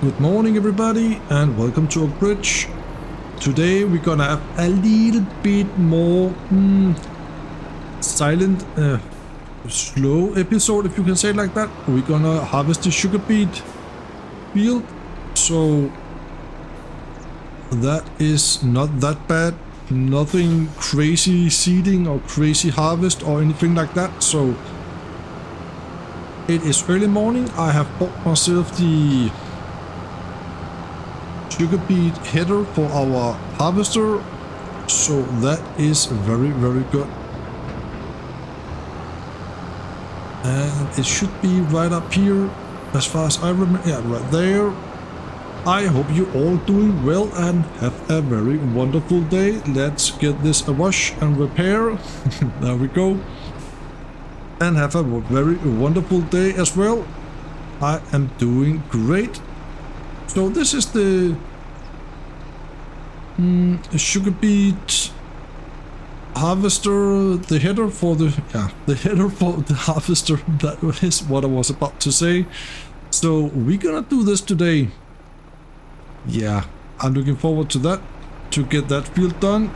Good morning everybody and welcome to Oak Bridge. Today we're gonna have a little bit more silent, slow episode, if you can say it like that. We're gonna harvest the sugar beet field, so that is not that bad. Nothing crazy seeding or crazy harvest or anything like that. So it is early morning. I have bought myself the sugar beet header for our harvester, so that is very good, and it should be right up here as far as I remember. Yeah, right there. I hope you all doing well and have a very wonderful day. Let's get this a wash and repair. There we go, and have a very wonderful day as well. I am doing great. So this is the sugar beet harvester, the header for the harvester. That is what I was about to say. So we're gonna do this today. Yeah, I'm looking forward to that, to get that field done.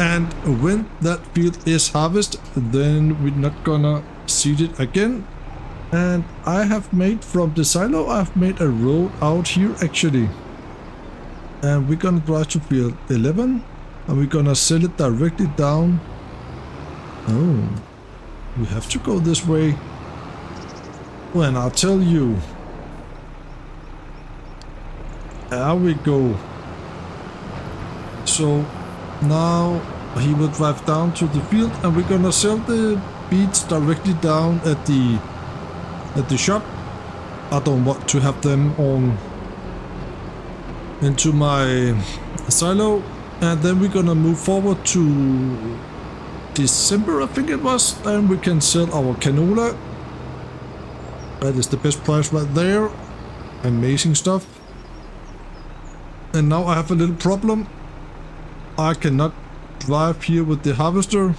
And when that field is harvested, then we're not gonna seed it again. And I have made from the silo, I've made a road out here actually. And we're gonna drive to field 11 and we're gonna sell it directly down. Oh, we have to go this way. When I'll tell you. There we go. So now he will drive down to the field and we're gonna sell the beets directly down at the shop. I don't want to have them on into my silo. And then we're gonna move forward to December, I think it was, and we can sell our canola. That is the best price right there. Amazing stuff. And now I have a little problem. I cannot drive here with the harvester.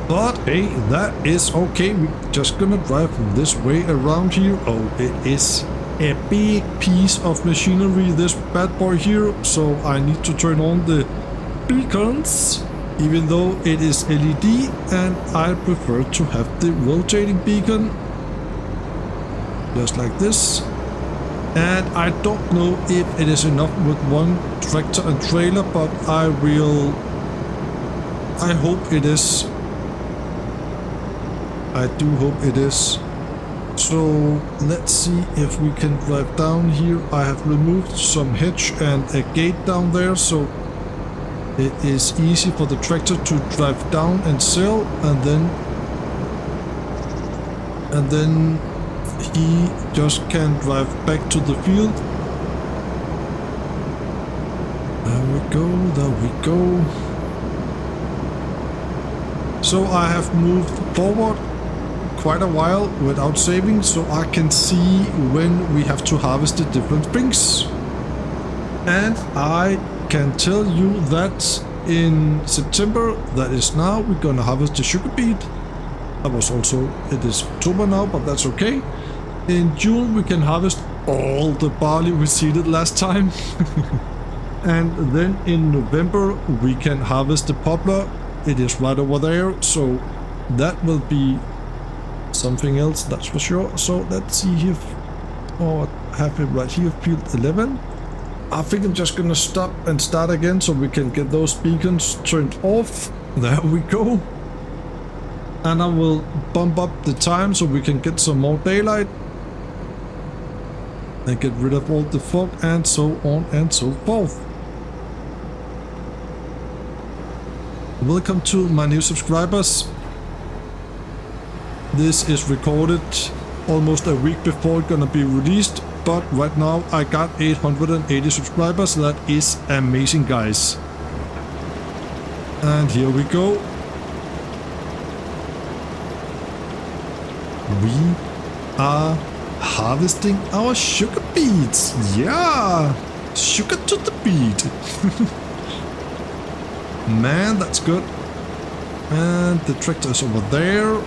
But hey, that is okay. We're just gonna drive this way around here. Oh, it is a big piece of machinery, this bad boy here. So I need to turn on the beacons, even though it is LED, and I prefer to have the rotating beacon. Just like this. And I don't know if it is enough with one tractor and trailer, but I hope it is. I do hope it is. So let's see if we can drive down here. I have removed some hedge and a gate down there, so it is easy for the tractor to drive down and sell, and then he just can drive back to the field. There we go, there we go. So I have moved forward quite a while without saving, so I can see when we have to harvest the different things. And I can tell you that in September, that is now, we're gonna harvest the sugar beet. That was also, it is October now, but that's okay. In June we can harvest all the barley we seeded last time. And then in November we can harvest the poplar. It is right over there, so that will be something else, that's for sure. So let's see here. Oh, I have it right here, field 11. I think I'm just gonna stop and start again so we can get those beacons turned off. There we go. And I will bump up the time so we can get some more daylight. And get rid of all the fog and so on and so forth. Welcome to my new subscribers. This is recorded almost a week before it's gonna be released, but right now I got 880 subscribers. That is amazing, guys. And here we go. We are harvesting our sugar beets. Yeah, sugar to the beet. Man, that's good. And the tractor is over there.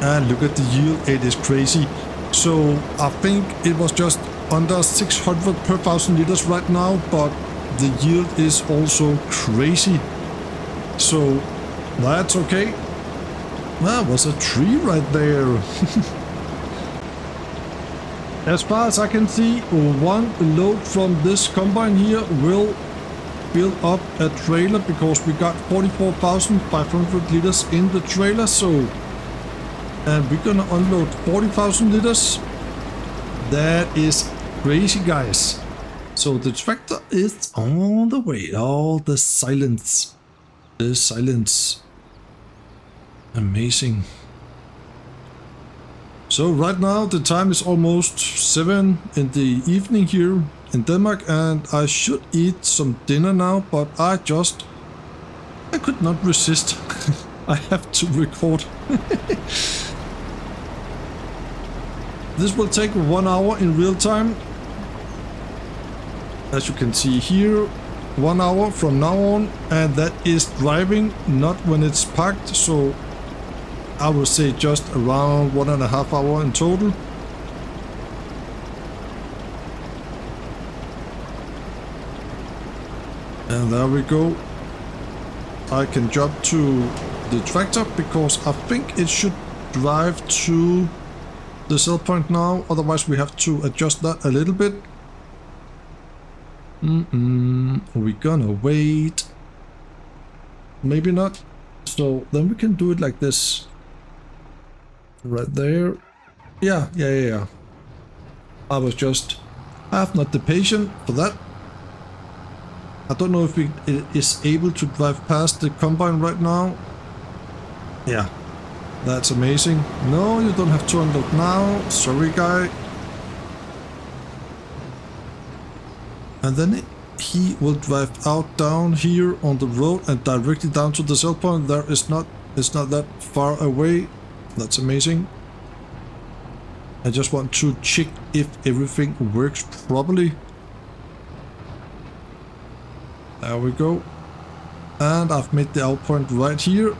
And look at the yield, it is crazy. So I think it was just under 600 per 1000 liters right now, but the yield is also crazy. So that's okay. That was a tree right there. As far as I can see, one load from this combine here will fill up a trailer because we got 44,500 liters in the trailer. So, and we're gonna unload 40,000 liters. That is crazy, guys. So the tractor is on the way. Oh, the silence. The silence. Amazing. So right now the time is almost 7 in the evening here in Denmark, and I should eat some dinner now, but I could not resist. I have to record. This will take 1 hour in real time. As you can see here, 1 hour from now on, and that is driving, not when it's parked. So I would say just around 1.5 hours in total. And there we go. I can jump to the tractor because I think it should drive to the sell point now. Otherwise we have to adjust that a little bit. We're gonna wait. Maybe not. So then we can do it like this. Right there. Yeah. I have not the patience for that. I don't know if it is able to drive past the combine right now. Yeah, that's amazing. No, you don't have to unload now. Sorry, guy. And then he will drive out down here on the road and directly down to the sell point. It's not that far away. That's amazing. I just want to check if everything works properly. There we go. And I've made the out point right here.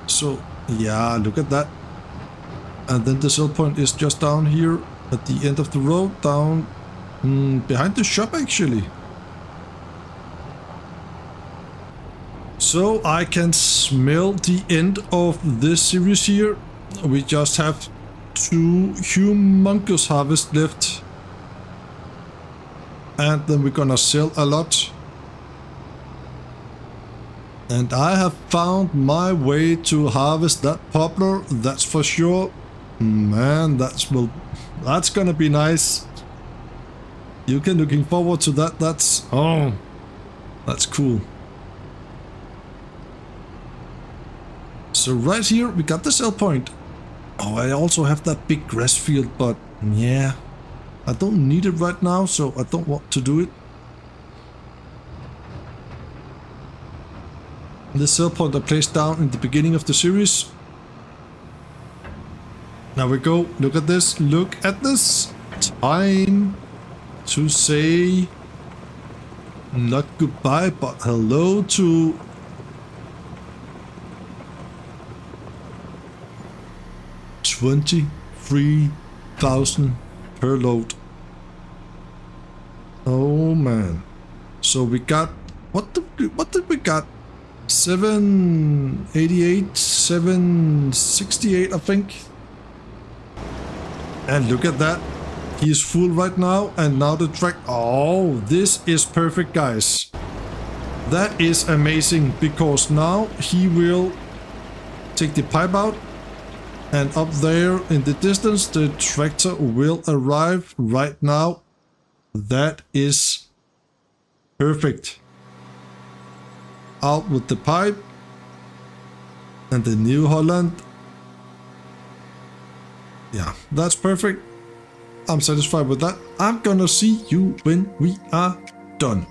So yeah, look at that. And then the sell point is just down here at the end of the road, down behind the shop actually. So I can smell the end of this series here. We just have 2 humongous harvests left. And then we're gonna sell a lot. And I have found my way to harvest that poplar, that's for sure. Man, that's gonna be nice. You can looking forward to that. That's cool. So right here we got the sell point. Oh, I also have that big grass field, but yeah, I don't need it right now, so I don't want to do it. The sell point I placed down in the beginning of the series. Now we go. Look at this. Look at this. Time to say not goodbye, but hello to 23,000 per load. Oh man. So we got what did we got? 788, 768 I think. And look at that. He is full right now, and now the track. Oh, this is perfect, guys. That is amazing, because now he will take the pipe out, and up there in the distance the tractor will arrive right now. That is perfect. Out with the pipe and the New Holland. Yeah, that's perfect. I'm satisfied with that. I'm gonna see you when we are done.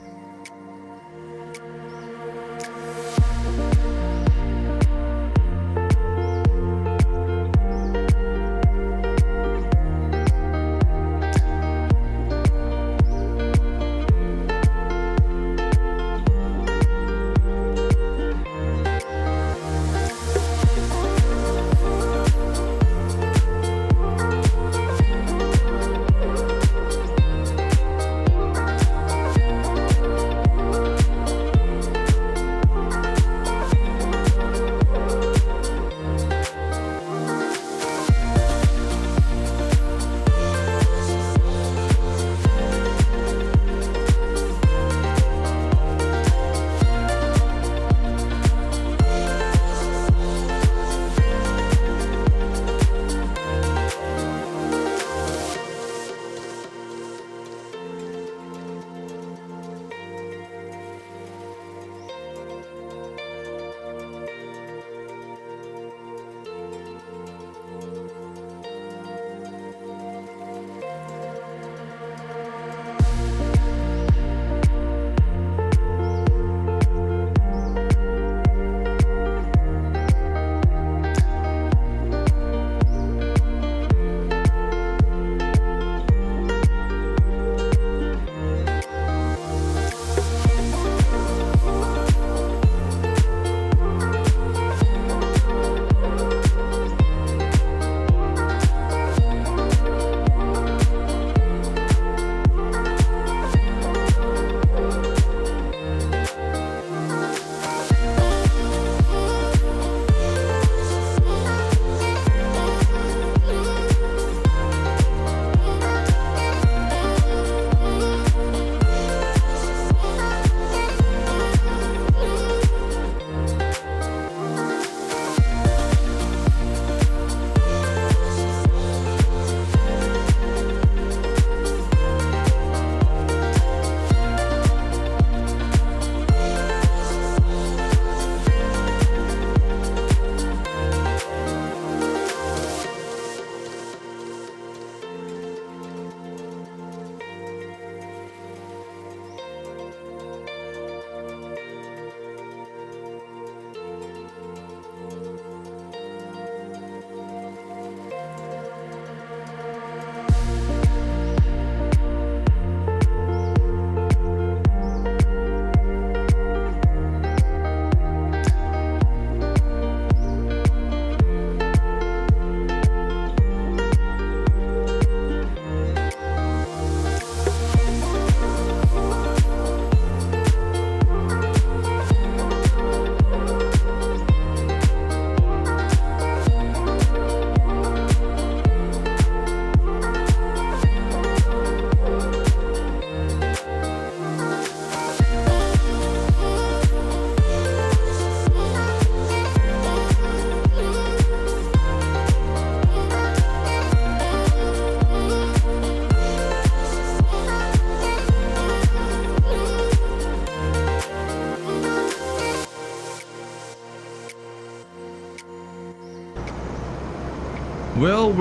Well,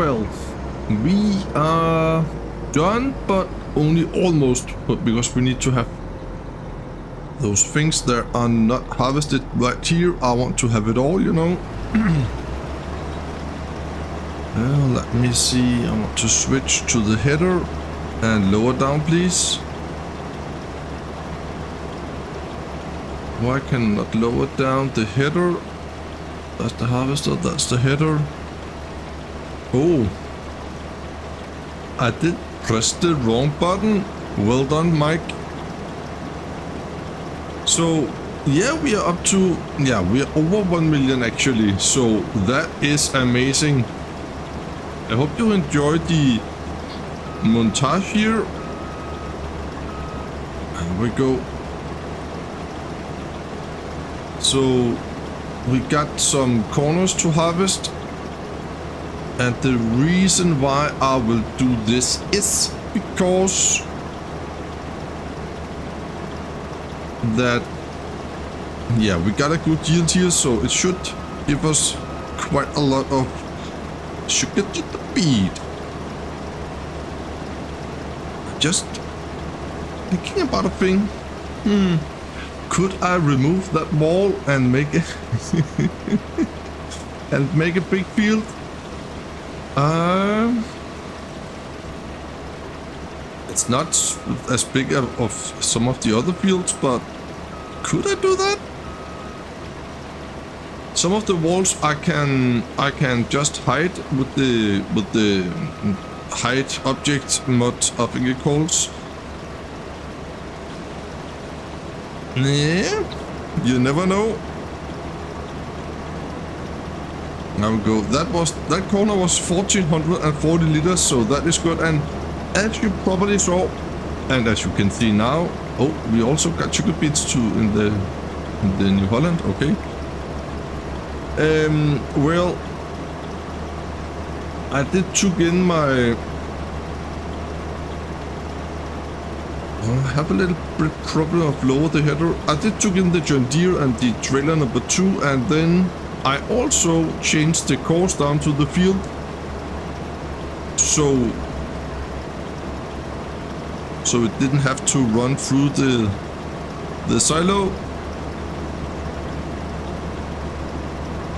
we are done, but only almost, because we need to have those things that are not harvested right here. I want to have it all, you know. Well, let me see. I want to switch to the header and lower down, please. Why cannot lower down the header? That's the harvester, that's the header. Oh, I did press the wrong button. Well done, Mike. So yeah, we are up to, yeah, we are over 1 million actually. So that is amazing. I hope you enjoyed the montage here. There we go. So we got some corners to harvest. And the reason why I will do this is because that, yeah, we got a good yield here, so it should give us quite a lot of sugar to the beet. Just thinking about a thing. Could I remove that wall and make it and make a big field? It's not as big of some of the other fields, but could I do that? Some of the walls I can just hide with the hide object mod, I think it calls. Yeah, you never know. Now we go. That corner was 1440 liters, so that is good. And as you probably saw, and as you can see now, oh, we also got sugar beets too in the New Holland. Okay. Well, I did took in my. I have a little bit problem of lower the header. I did took in the John Deere and the trailer number 2, and then I also changed the course down to the field, so it didn't have to run through the silo.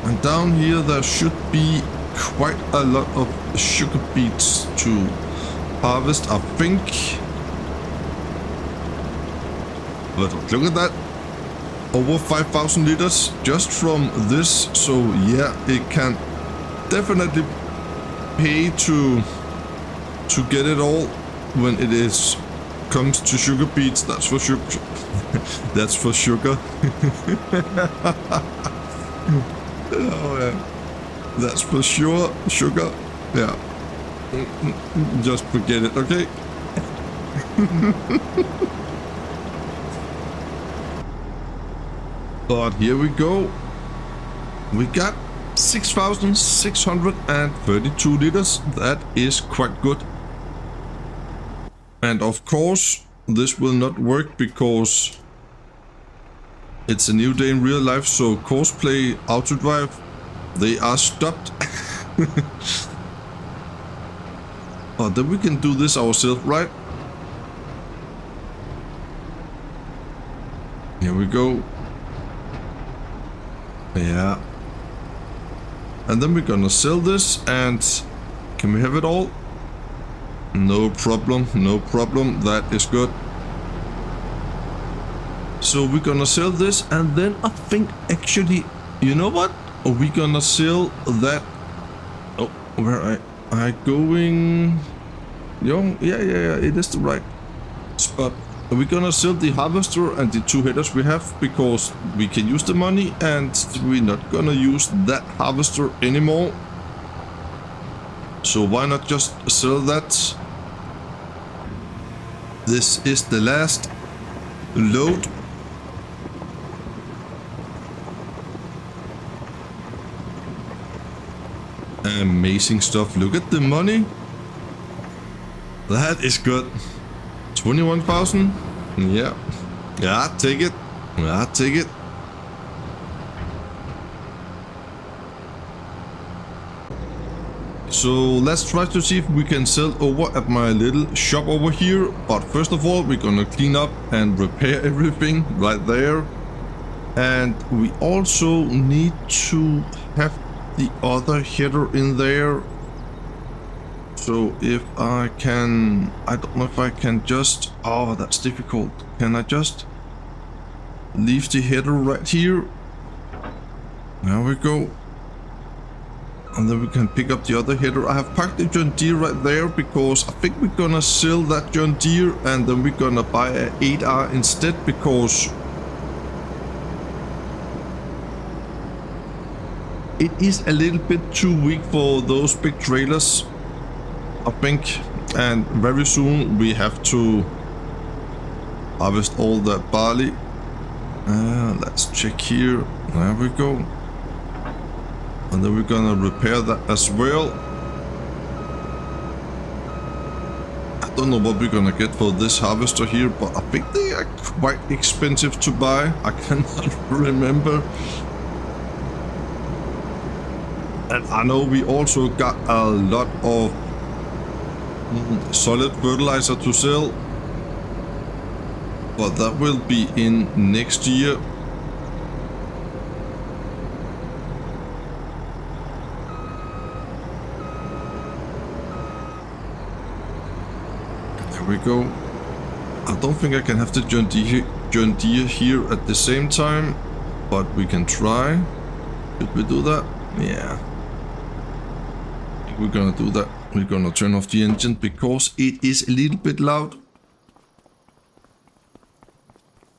And down here there should be quite a lot of sugar beets to harvest, I think. But look at that. Over 5,000 liters just from this, so yeah, it can definitely pay to get it all when it comes to sugar beets. That's for sure. That's for sugar. Oh yeah, that's for sure. Sugar, yeah. Just forget it, okay? But here we go. We got 6,632 liters. That is quite good. And of course, this will not work because it's a new day in real life. So Courseplay, Autodrive, they are stopped. But then we can do this ourselves, right? Here we go. Yeah. And then we're gonna sell this, and can we have it all? No problem, no problem. That is good. So we're gonna sell this, and then I think actually, you know what? We're gonna sell that. Oh, where I going? Yo, yeah, it is the right spot. We're gonna sell the harvester and the 2 headers we have because we can use the money, and we're not gonna use that harvester anymore. So why not just sell that? This is the last load. Amazing stuff. Look at the money. That is good. 21,000. Yeah. Yeah, take it. Yeah, take it. So let's try to see if we can sell over at my little shop over here. But first of all, we're gonna clean up and repair everything right there. And we also need to have the other header in there. So if I can, I don't know if I can just, oh, that's difficult. Can I just leave the header right here? There we go. And then we can pick up the other header. I have parked the John Deere right there because I think we're gonna sell that John Deere and then we're gonna buy an 8R instead, because it is a little bit too weak for those big trailers, I think. And very soon we have to harvest all that barley. Let's check here. There we go. And then we're gonna repair that as well. I don't know what we're gonna get for this harvester here, but I think they are quite expensive to buy. I cannot remember. And I know we also got a lot of solid fertilizer to sell, but that will be in next year. We go. I don't think I can have the John Deere here at the same time, but we can try. Should we do that? Yeah. We're gonna do that. We're gonna turn off the engine because it is a little bit loud.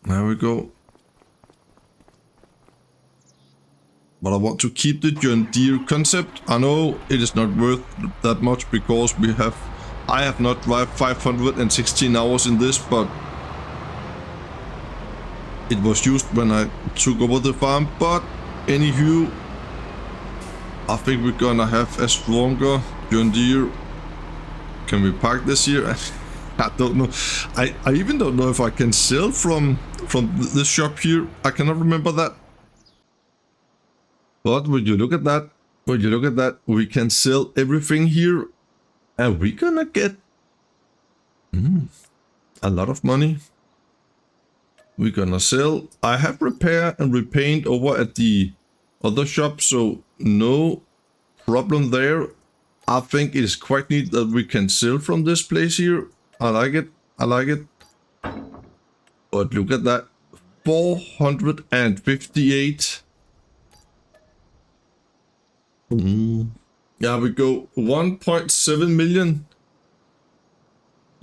There we go. But I want to keep the John Deere concept. I know it is not worth that much because I have not driven 516 hours in this, but it was used when I took over the farm. But anywho, I think we're gonna have a stronger John Deere. Can we park this here? I don't know. I even don't know if I can sell from this shop here. I cannot remember that. But would you look at that? Would you look at that? We can sell everything here. And we're gonna get a lot of money. We're gonna sell. I have repair and repaint over at the other shop, so no problem there. I think it is quite neat that we can sell from this place here. I like it. I like it. But look at that. 458. Yeah, we go 1.7 million.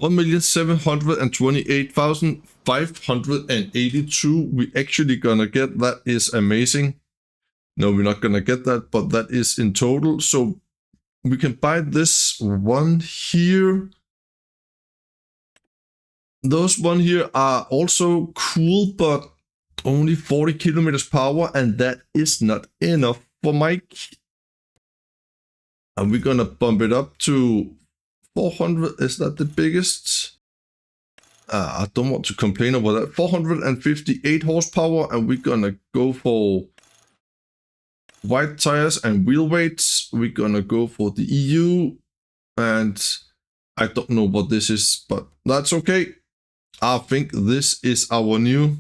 1,728,582. We actually gonna get. That is amazing. No, we're not gonna get that, but that is in total. So we can buy this one here. Those one here are also cool, but only 40 kilometers power, and that is not enough for Mike. And we're gonna bump it up to 400. Is that the biggest? I don't want to complain about that. 458 horsepower, and we're gonna go for white tires and wheel weights. We're gonna go for the EU, and I don't know what this is, but that's okay. I think this is our new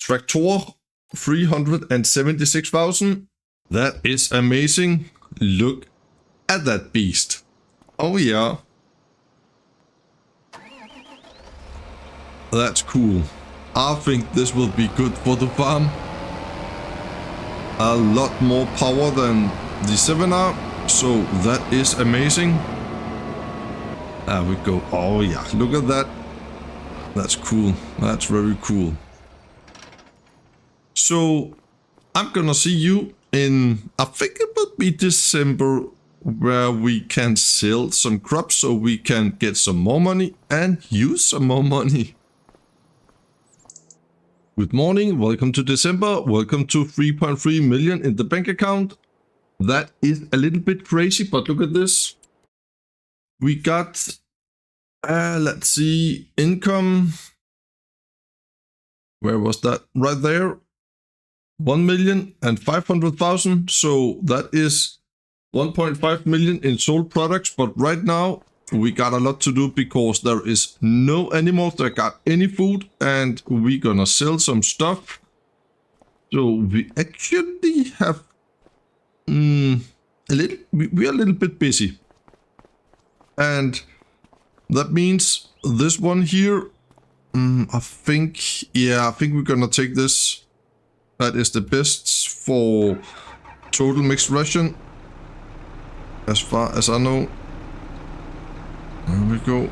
tractor. 376,000. That is amazing. Look at that beast. Oh yeah. That's cool. I think this will be good for the farm. A lot more power than the 7R. So that is amazing. There we go. Oh yeah, look at that. That's cool. That's very cool. So I'm gonna see you in, I think it would be December, where we can sell some crops so we can get some more money and use some more money. Good morning, welcome to December, welcome to 3.3 million in the bank account. That is a little bit crazy, but look at this. We got, let's see, income. Where was that? Right there. 1,500,000. So that is 1.5 million in sold products, but right now we got a lot to do because there is no animals that got any food, and we gonna sell some stuff. So we actually have we are a little bit busy, and that means this one here. I think we're gonna take this. That is the best for total mixed ration, as far as I know. There we go.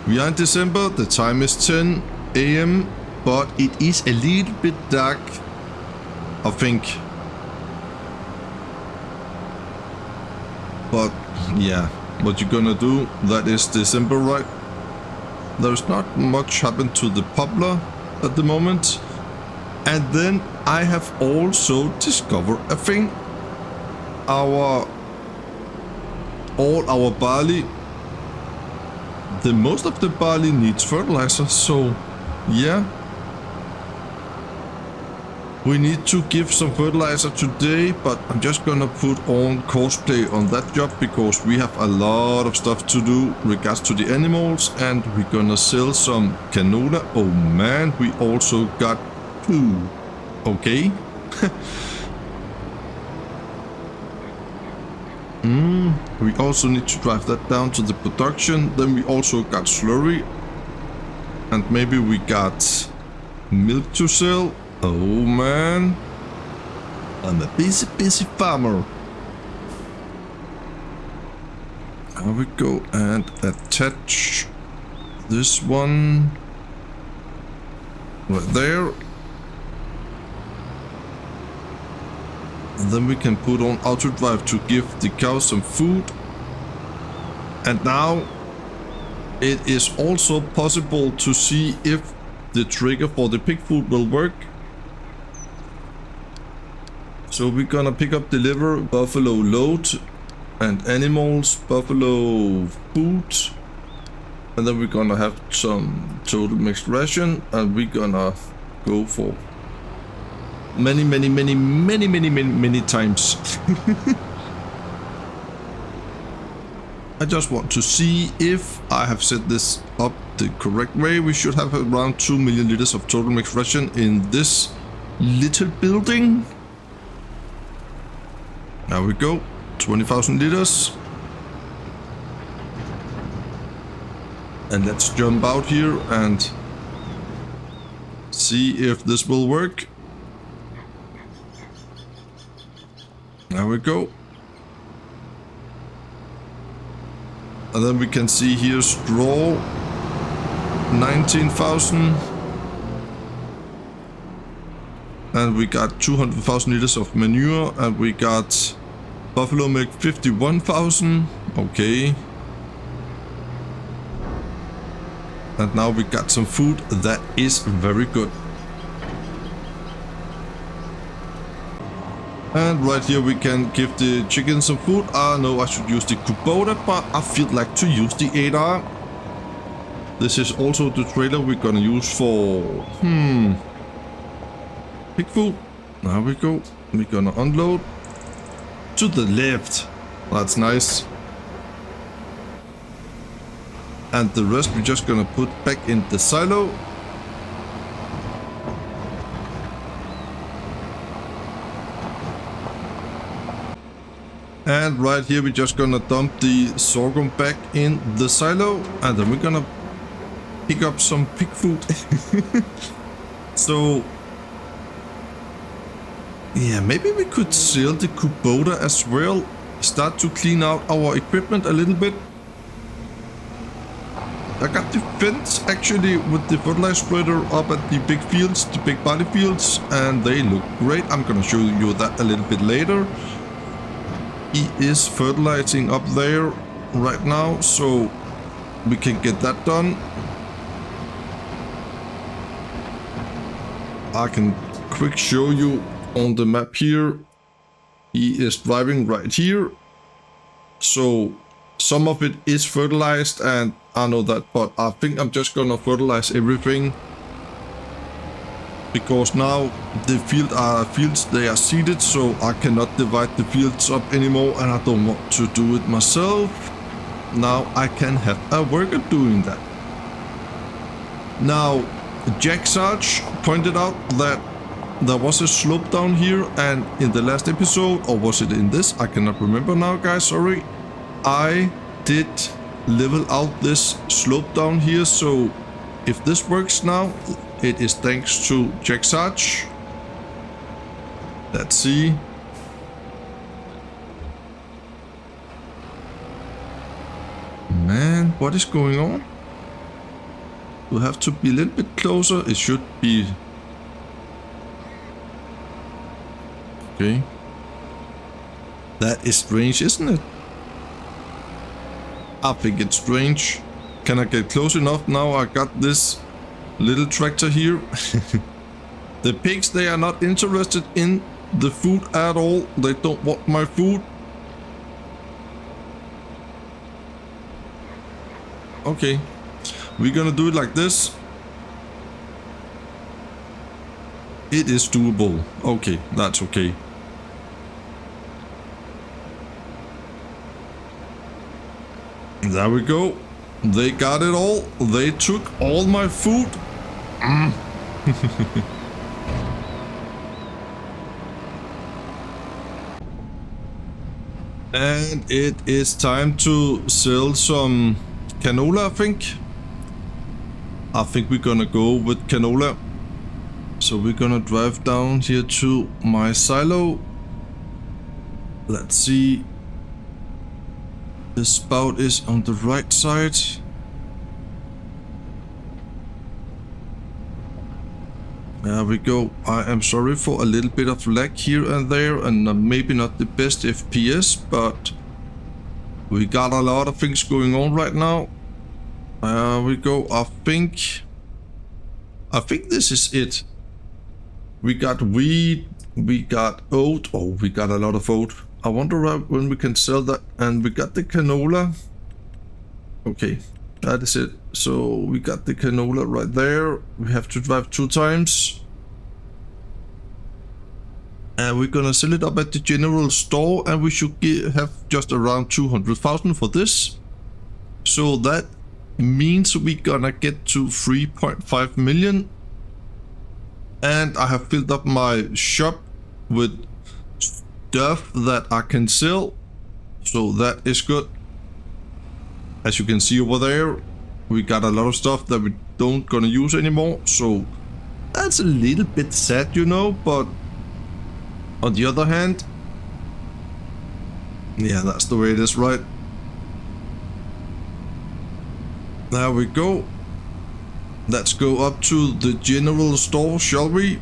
We are in December. The time is 10 AM, but it is a little bit dark, I think. But yeah, what you gonna do? That is December, right? There's not much happened to the poplar at the moment. And then I have also discovered a thing. All our barley, the most of the barley needs fertilizer, so yeah. We need to give some fertilizer today, but I'm just gonna put on cosplay on that job because we have a lot of stuff to do regards to the animals, and we're gonna sell some canola. Oh man, we also got poo. Okay. We also need to drive that down to the production. Then we also got slurry. And maybe we got milk to sell. Oh man. I'm a busy farmer. There we go, and attach this one right there. And then we can put on auto drive to give the cows some food. And now it is also possible to see if the trigger for the pig food will work. So we're gonna pick up deliver buffalo load and animals, buffalo food. And then we're gonna have some total mixed ration, and we're gonna go for many times. I just want to see if I have set this up the correct way. We should have around 2 million liters of total mixed ration in this little building. There we go, 20,000 liters. And let's jump out here and see if this will work. There we go. And then we can see here straw, 19,000. And we got 200,000 liters of manure, and we got buffalo milk 51,000. Okay. And now we got some food. That is very good. And right here we can give the chicken some food. I know I should use the Kubota, but I feel like to use the 8R. This is also the trailer we're gonna use for pig food. There we go. We're gonna unload to the left. That's nice. And the rest we're just gonna put back in the silo. And right here we're just gonna dump the sorghum back in the silo, and then we're gonna pick up some pig food. So yeah, maybe we could sell the Kubota as well. Start to clean out our equipment a little bit. I got the fence actually with the fertilizer spreader up at the big fields, the big barley fields, and they look great. I'm gonna show you that a little bit later. He is fertilizing up there right now, so we can get that done. I can quick show you on the map here. He is driving right here. So some of it is fertilized, and I know that, but I think I'm just gonna fertilize everything. because now the fields they are seeded, so I cannot divide the fields up anymore, and I don't want to do it myself. Now I can have a worker doing that. Now Jack Sarge pointed out that there was a slope down here, and in the last episode, or was it in this, I cannot remember now guys, sorry, I did level out this slope down here. So if this works now, it is thanks to Jack Sarge. Let's see. Man, what is going on? We'll have to be a little bit closer. It should be... Okay. That is strange, isn't it? I think it's strange. Can I get close enough now? I got this little tractor here. The pigs, they are not interested in the food at all. They don't want my food. Okay, we're gonna do it like this. It is doable. Okay, that's okay. There we go. They got it all. They took all my food. And it is time to sell some canola, I think. I think we're gonna go with canola. So we're gonna drive down here to my silo. Let's see. The spout is on the right side. There we go. I am sorry for a little bit of lag here and there, and maybe not the best FPS, but we got a lot of things going on right now. There we go. I think this is it. We got wheat, we got oat. Oh, we got a lot of oat. I wonder when we can sell that. And we got the canola. Okay, that is it. So we got the canola right there. We have to drive 2 times. And we're gonna sell it up at the general store, and we should have just around 200,000 for this. So that means we're gonna get to 3.5 million. And I have filled up my shop with stuff that I can sell, so that is good. As you can see over there, we got a lot of stuff that we don't gonna use anymore, so that's a little bit sad, you know, but on the other hand, yeah, that's the way it is, right? There we go. Let's go up to the general store, shall we?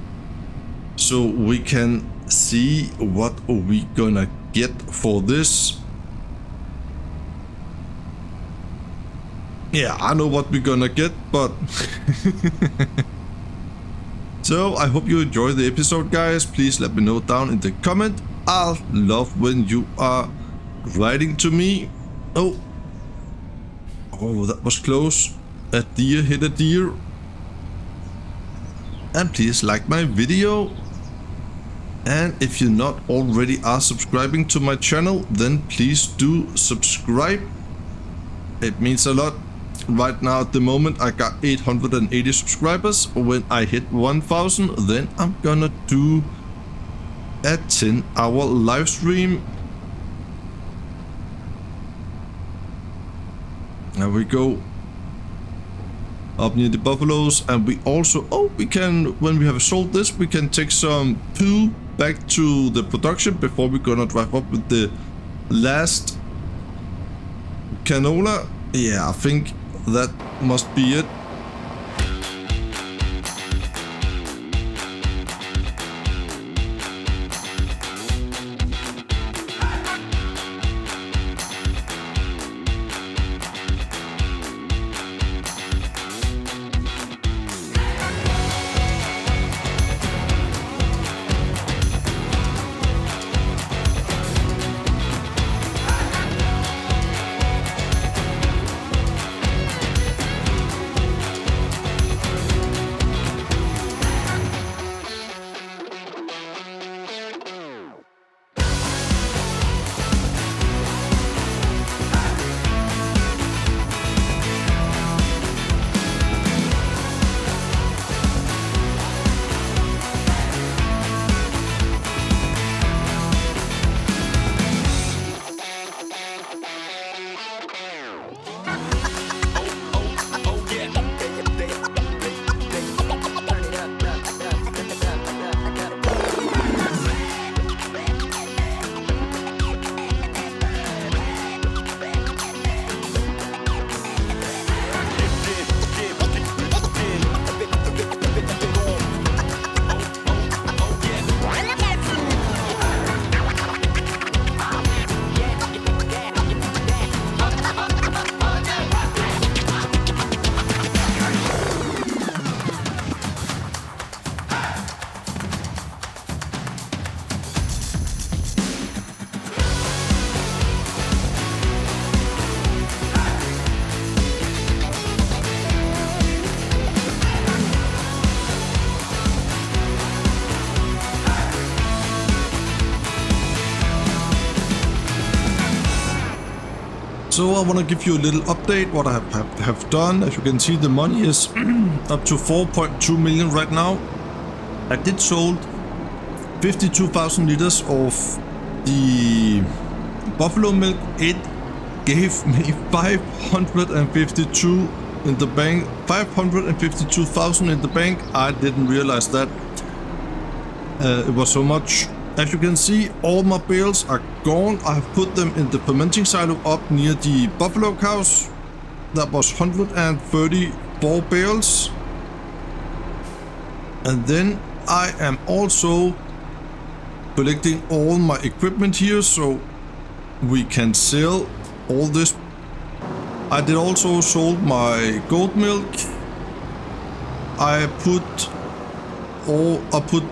So we can see what we gonna get for this. Yeah, I know what we're gonna get, but so I hope you enjoyed the episode, guys. Please let me know down in the comment. I love when you are writing to me. Oh, that was close. A deer hit a deer. And please like my video. And if you not already are subscribing to my channel, then please do subscribe. It means a lot. Right now at the moment I got 880 subscribers. When I hit 1000, then I'm gonna do a 10-hour live stream. There we go. Up near the buffaloes, and we also, we can, when we have sold this, we can take some poo back to the production before we're gonna drive up with the last canola. Yeah, I think that must be it. So I want to give you a little update what I have done. As you can see, the money is up to 4.2 million right now. I did sold 52,000 liters of the buffalo milk. It gave me 552 in the bank, 552,000 in the bank. I didn't realize that it was so much. As you can see, all my bales are gone. I have put them in the fermenting silo up near the buffalo cows. That was 134 bales. And then I am also collecting all my equipment here so we can sell all this. I did also sold my goat milk. I put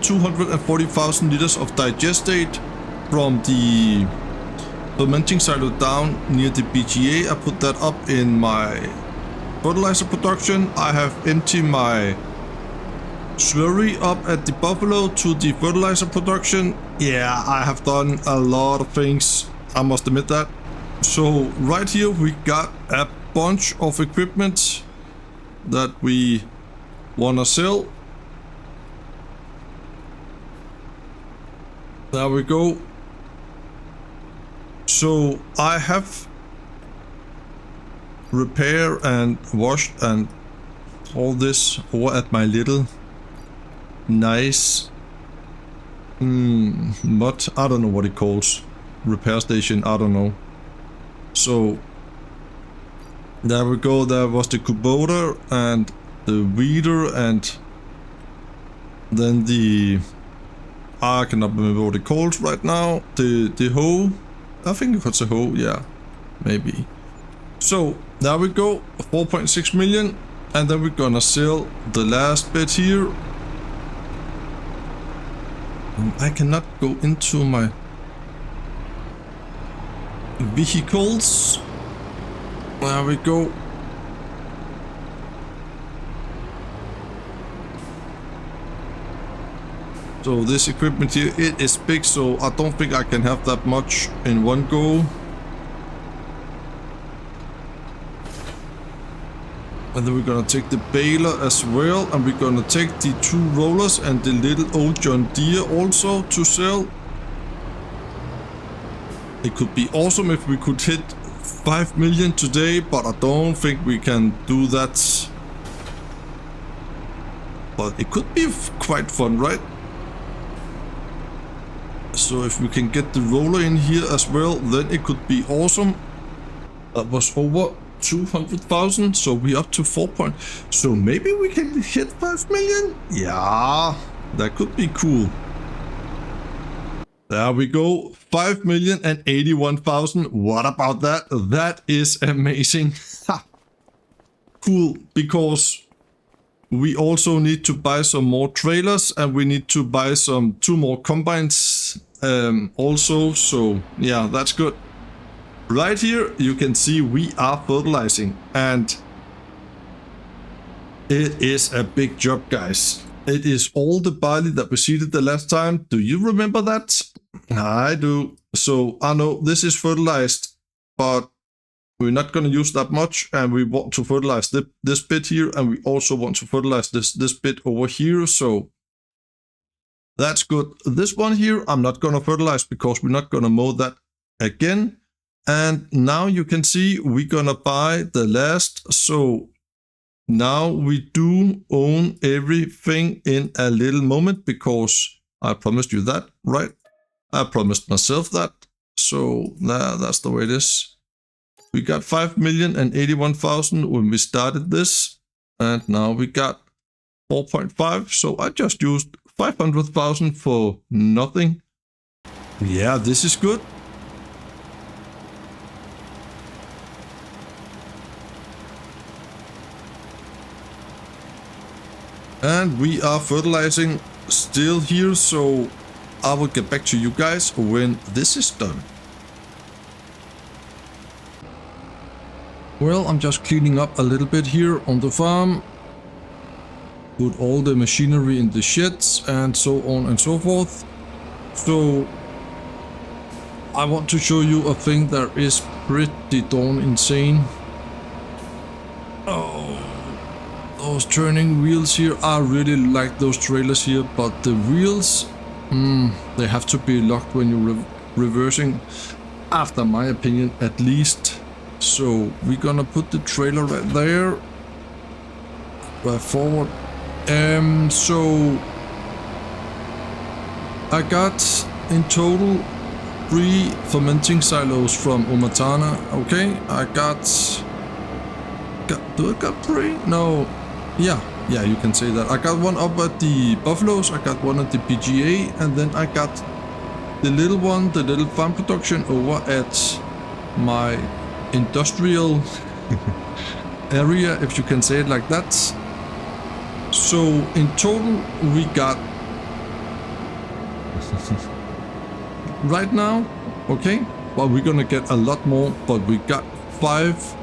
240,000 liters of digestate from the fermenting silo down near the BGA. I put that up in my fertilizer production. I have emptied my slurry up at the buffalo to the fertilizer production. Yeah, I have done a lot of things, I must admit that. So right here we got a bunch of equipment that we wanna sell. There we go. So I have repaired and washed and all this over at my little nice mud, I don't know what it calls, repair station, I don't know. So there we go. There was the Kubota and the weeder and then the, I cannot remember what it calls right now, the hoe. I think it's a hoe, yeah, maybe. So there we go, 4.6 million, and then we're gonna sell the last bit here. I cannot go into my vehicles. There we go. So this equipment here, it is big, so I don't think I can have that much in one go. And then we're gonna take the baler as well, and we're gonna take the 2 rollers and the little old John Deere also to sell. It could be awesome if we could hit 5 million today, but I don't think we can do that. But it could be quite fun, right? So if we can get the roller in here as well, then it could be awesome. That was over 200,000, so we're up to 4 point. So maybe we can hit 5 million? Yeah, that could be cool. There we go, 5,081,000. What about that? That is amazing. Cool, because we also need to buy some more trailers and we need to buy 2 more combines also. So yeah, that's good. Right here you can see we are fertilizing, and it is a big job, guys. It is all the barley that we seeded the last time. Do you remember that? I do. So I know this is fertilized, but we're not going to use that much, and we want to fertilize this bit here, and we also want to fertilize this bit over here. So that's good. This one here I'm not going to fertilize because we're not going to mow that again. And now you can see we're going to buy the last. So now we do own everything in a little moment, because I promised you that, right? I promised myself that. So that's the way it is. We got 5,081,000 when we started this, and now we got 4.5. So I just used 500,000 for nothing. Yeah, this is good. And we are fertilizing still here, so I will get back to you guys when this is done. Well, I'm just cleaning up a little bit here on the farm. Put all the machinery in the sheds and so on and so forth. So I want to show you a thing that is pretty darn insane. Oh, those turning wheels here, I really like those trailers here, but the wheels, they have to be locked when you're reversing, after my opinion at least. So we're gonna put the trailer right there, right forward. So I got in total 3 fermenting silos from Omatana. Okay, I got do I got 3? No, yeah, you can say that. I got one up at the Buffaloes, I got one at the PGA, and then I got the little one, the little farm production over at my industrial area, if you can say it like that. So in total we got right now, okay, but we're gonna get a lot more, but we got 5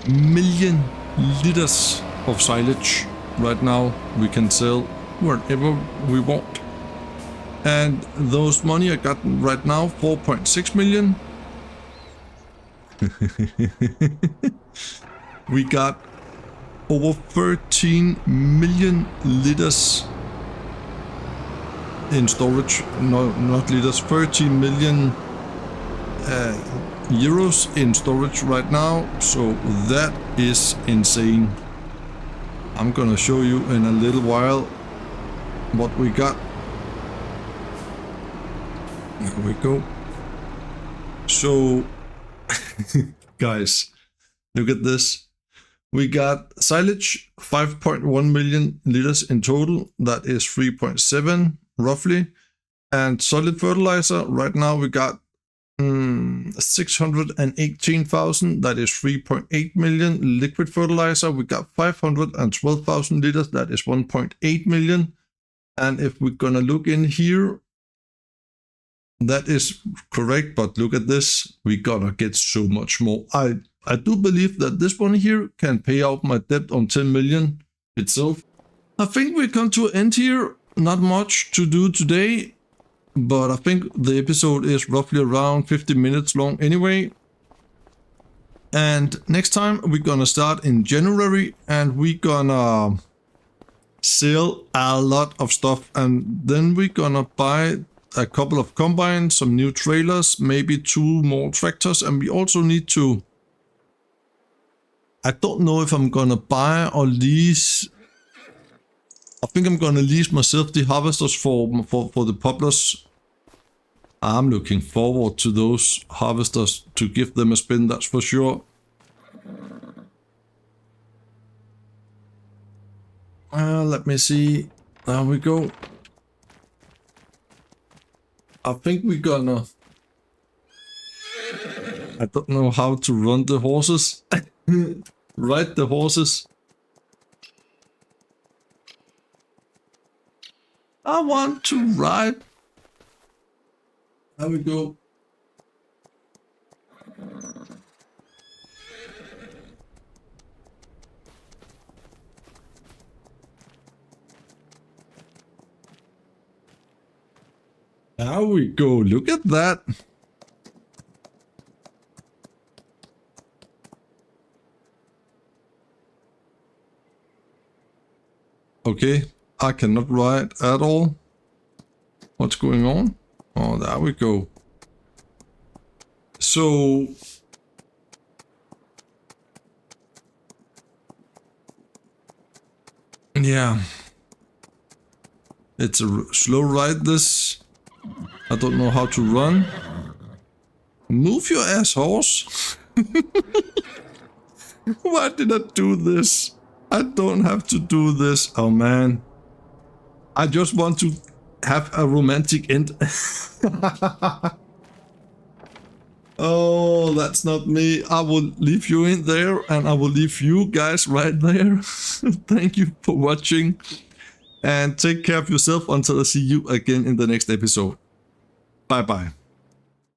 million liters of silage right now. We can sell wherever we want, and those money I got right now, 4.6 million. We got over 13 million liters in storage, no, not liters, 13 million euros in storage right now. So that is insane. I'm gonna show you in a little while what we got. There we go. So guys, look at this. We got silage, 5.1 million liters in total. That is 3.7 roughly. And solid fertilizer, right now we got 618,000. That is 3.8 million. Liquid fertilizer, we got 512,000 liters. That is 1.8 million. And if we're gonna look in here, that is correct, but look at this. We gotta get so much more. I do believe that this one here can pay out my debt on 10 million itself. I think we come to an end here. Not much to do today, but I think the episode is roughly around 50 minutes long anyway. And next time we're gonna start in January, and we're gonna sell a lot of stuff, and then we're gonna buy a couple of combines, some new trailers, maybe 2 more tractors, and we also need to, I don't know if I'm gonna buy or lease. I think I'm gonna lease myself the harvesters for the poplars. I'm looking forward to those harvesters, to give them a spin, that's for sure. Let me see. There we go. I think we're gonna, I don't know how to run the horses. Ride the horses. I want to ride. There we go. There we go. Look at that. Okay, I cannot ride at all. What's going on? Oh, there we go. So yeah, it's a slow ride, this. I don't know how to run. Move your ass, horse. Why did I do this? I don't have to do this. Oh man. I just want to have a romantic end. Oh, that's not me. I will leave you in there, and I will leave you guys right there. Thank you for watching, and take care of yourself until I see you again in the next episode. Bye bye.